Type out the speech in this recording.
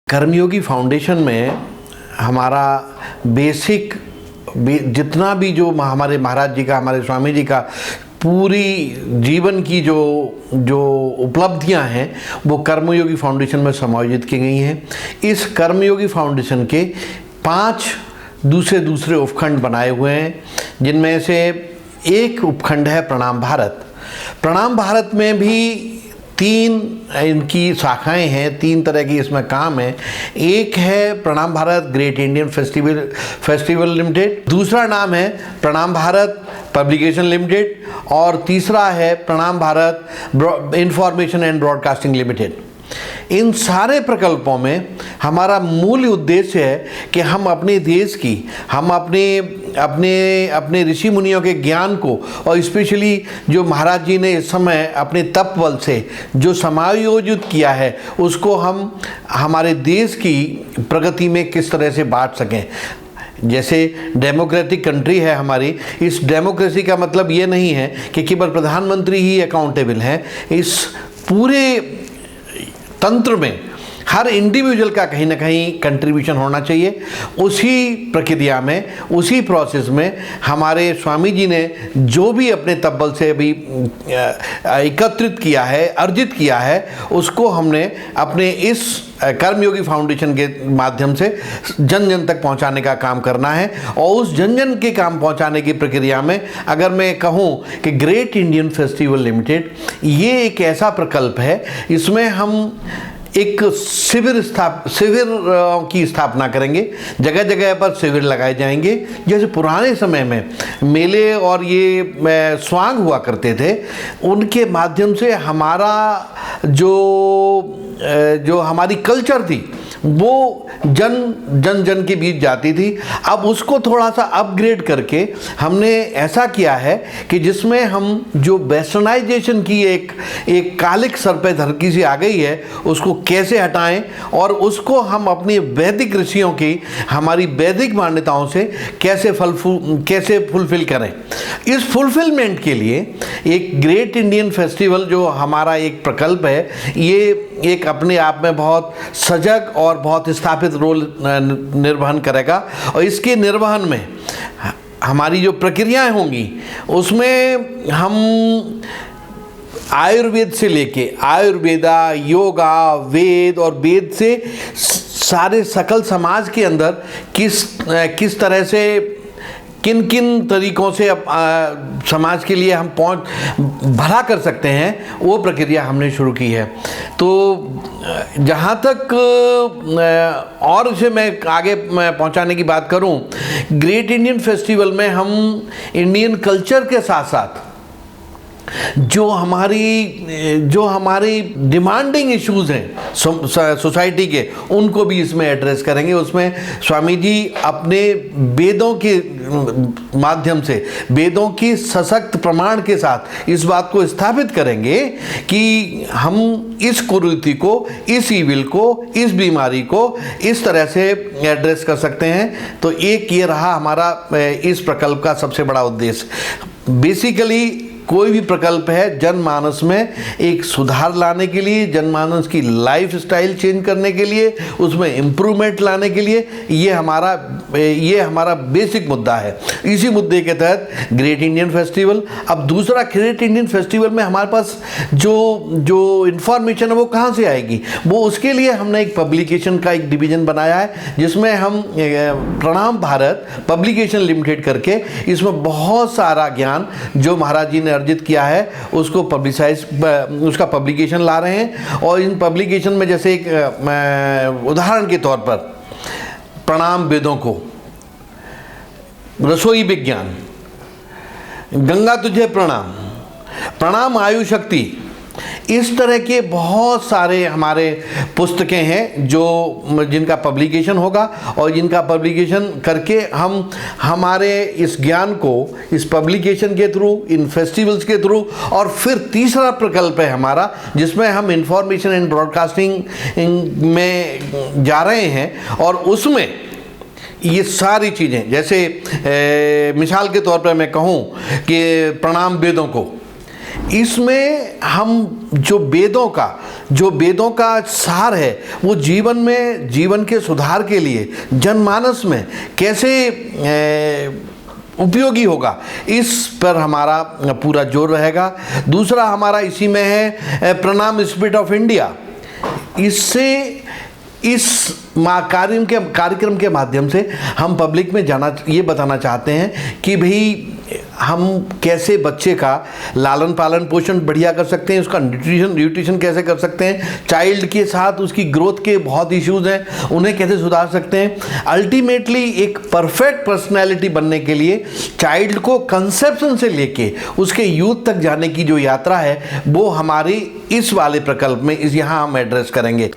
कर्मयोगी foundation में हमारा basic जितना भी जो हमारे महाराज जी का, हमारे स्वामी जी का पूरी जीवन की जो उपलब्धियां हैं वो कर्मयोगी फाउंडेशन में समायोजित की गई हैं। इस कर्मयोगी फाउंडेशन के 5 दूसरे उपखंड बनाए हुए हैं, जिनमें से एक उपखंड है प्रणाम भारत। प्रणाम भारत में भी 3 इनकी शाखाएं हैं, 3 तरह की इसमें काम है। एक है प्रणाम Bharat great Indian festival limited, दूसरा नाम है प्रणाम भारत पब्लिकेशन लिमिटेड और तीसरा है प्रणाम Bharat information and broadcasting limited. इन सारे प्रकल्पों में हमारा मूल उद्देश्य है कि हम अपने देश की, हम अपने ऋषि मुनियों के ज्ञान को और स्पेशली जो महाराज जी ने इस समय अपने तप बल से जो समायोजित किया है उसको हम हमारे देश की प्रगति में किस तरह से बांट सकें। जैसे डेमोक्रेटिक कंट्री है हमारी, इस डेमोक्रेसी का मतलब ये नहीं है कि केवल प्रधानमंत्री ही अकाउंटेबल हैं। इस पूरे तंत्र में हर इंडिविजुअल का कहीं ना कहीं कंट्रीब्यूशन होना चाहिए। उसी प्रक्रिया में, उसी प्रोसेस में हमारे स्वामी जी ने जो भी अपने तब्बल से अभी एकत्रित किया है, अर्जित किया है, उसको हमने अपने इस कर्मयोगी फाउंडेशन के माध्यम से जन जन तक पहुंचाने का काम करना है। और उस जन जन के काम पहुंचाने की प्रक्रिया में अगर मैं कहूं कि ग्रेट इंडियन फेस्टिवल लिमिटेड ये एक ऐसा प्रकल्प है, इसमें हम एक शिविर की स्थापना करेंगे। जगह जगह पर शिविर लगाए जाएंगे। जैसे पुराने समय में मेले और ये स्वांग हुआ करते थे, उनके माध्यम से हमारा जो हमारी कल्चर थी वो जन के बीच जाती थी। अब उसको थोड़ा सा अपग्रेड करके हमने ऐसा किया है कि जिसमें हम जो वेस्टर्नाइजेशन की एक कालिक सर पे धरकी सी आ गई है उसको कैसे हटाएं और उसको हम अपनी वैदिक ऋषियों की, हमारी वैदिक मान्यताओं से कैसे फुलफिल करें। इस फुलफिलमेंट के लिए एक ग्रेट इंडियन फेस्टिवल जो हमारा एक प्रकल्प है, ये एक अपने आप में बहुत सजग और बहुत स्थापित रोल निर्वहन करेगा। और इसके निर्वहन में हमारी जो प्रक्रियाएं होंगी उसमें हम आयुर्वेद से लेके आयुर्वेदा, योगा, वेद और वेद से सारे सकल समाज के अंदर किस तरह से किन किन तरीकों से समाज के लिए हम भला कर सकते हैं, वो प्रक्रिया हमने शुरू की है। तो जहाँ तक और इसे मैं आगे पहुँचाने की बात करूँ, ग्रेट इंडियन फेस्टिवल में हम इंडियन कल्चर के साथ साथ जो हमारी डिमांडिंग इश्यूज हैं सोसाइटी के, उनको भी इसमें एड्रेस करेंगे। उसमें स्वामी जी अपने वेदों के माध्यम से, वेदों की सशक्त प्रमाण के साथ इस बात को स्थापित करेंगे कि हम इस कुरीति को, इस ईविल को, इस बीमारी को इस तरह से एड्रेस कर सकते हैं। तो एक ये रहा हमारा इस प्रकल्प का सबसे बड़ा उद्देश्य। बेसिकली कोई भी प्रकल्प है जनमानस में एक सुधार लाने के लिए, जनमानस की लाइफ स्टाइल चेंज करने के लिए, उसमें इम्प्रूवमेंट लाने के लिए, ये हमारा बेसिक मुद्दा है। इसी मुद्दे के तहत ग्रेट इंडियन फेस्टिवल। अब दूसरा, ग्रेट इंडियन फेस्टिवल में हमारे पास जो इन्फॉर्मेशन है वो कहाँ से आएगी, वो उसके लिए हमने एक पब्लिकेशन का एक डिवीज़न बनाया है, जिसमें हम प्रणाम भारत पब्लिकेशन लिमिटेड करके इसमें बहुत सारा ज्ञान जो महाराज जी ने अर्जित किया है उसको उसका पब्लिकेशन ला रहे हैं। और इन पब्लिकेशन में जैसे एक उदाहरण के तौर पर प्रणाम वेदों को, रसोई विज्ञान, गंगा तुझे प्रणाम, प्रणाम आयु शक्ति, इस तरह के बहुत सारे हमारे पुस्तकें हैं जिनका पब्लिकेशन होगा और जिनका पब्लिकेशन करके हम हमारे इस ज्ञान को इस पब्लिकेशन के थ्रू, इन फेस्टिवल्स के थ्रू, और फिर तीसरा प्रकल्प है हमारा जिसमें हम इंफॉर्मेशन एंड ब्रॉडकास्टिंग में जा रहे हैं। और उसमें ये सारी चीज़ें, जैसे मिसाल के तौर पर मैं कहूँ कि प्रणाम वेदों को, इसमें हम जो वेदों का जो वेदों का सार है वो जीवन में, जीवन के सुधार के लिए जनमानस में कैसे उपयोगी होगा, इस पर हमारा पूरा जोर रहेगा। दूसरा हमारा इसी में है प्रणाम स्पिरिट ऑफ इंडिया। इससे इस कार्यक्रम के माध्यम से हम पब्लिक में ये बताना चाहते हैं कि भाई हम कैसे बच्चे का लालन पालन पोषण बढ़िया कर सकते हैं, उसका न्यूट्रिशन कैसे कर सकते हैं, चाइल्ड के साथ उसकी ग्रोथ के बहुत इश्यूज हैं उन्हें कैसे सुधार सकते हैं। अल्टीमेटली एक परफेक्ट पर्सनैलिटी बनने के लिए चाइल्ड को कंसेप्शन से लेके उसके यूथ तक जाने की जो यात्रा है वो हमारी इस वाले प्रकल्प में यहाँ हम एड्रेस करेंगे।